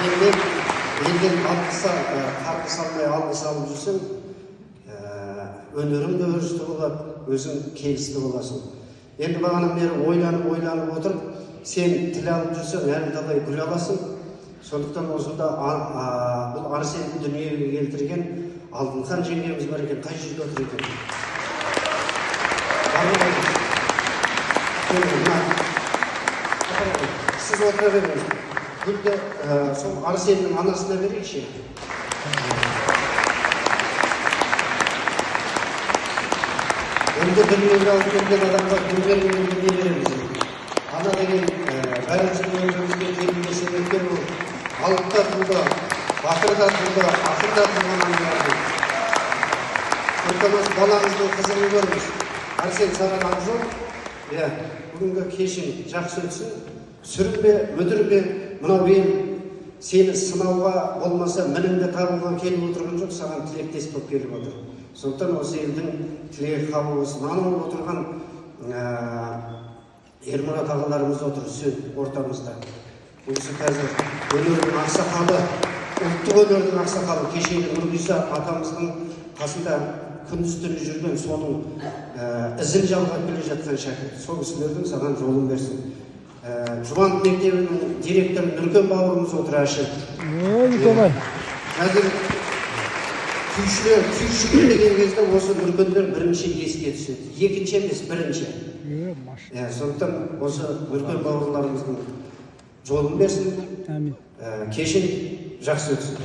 Елден қарқы салмай алғыс алып жүрсең, өнерің де өрісті болады, өзің келісті боласың. Енді бағанан бері ойланып отырып, сен тіл алып жүрсең, әлі талай гүл аласың. Сондықтан осында бұл Арсенді дүниеге келтірген Алтынхан жеңгеміз бар екен, қай жерде отыр екен? Сіз отыра беріңіз. Гүлді сол Арсеннің анасына берейікші. Онда дүниеге алып келген адамға гүл бермегенде не береміз? Ана деген бәріміздің өмірімізге келуге себепкер ол. Алыпта туды, бақырда туды, ақырда туған аналарды. Сондықтан осы балаңыздың қызығын көріңіз. Арсен саған ақжол, бүгінгі кешің жақсы өтсін. Сүрінбе, мүдірбе, мынау ел сені сынауға болмаса мініңді табуға келіп отырған жоқ, саған тілектес болып келіп отыр. Сондықтан осы елдің тілегі қабыл болсын. Анау отырған Ермұрат ағаларымыз отыр ортамызда. Осы қазір өнердің ақсақалы, ұлттық өнердің ақсақалы, кешегі Нұрғиса атамыздың қасында күндіз-түні жүрген соның ізін жалғап келе жатқан шәкірт. Сол кісілердің саған жолын берсін. Жұбанов мектебінің директоры Нұркен бауырымыз отыр әші. Қазір күйшілер деген кезде осы Нұркендер бірінші еске түседі. Екінші емес, бірінші. Сондықтан осы Нұркен бауырларымыздың жолын берсін. Кешін жақсы өтсін.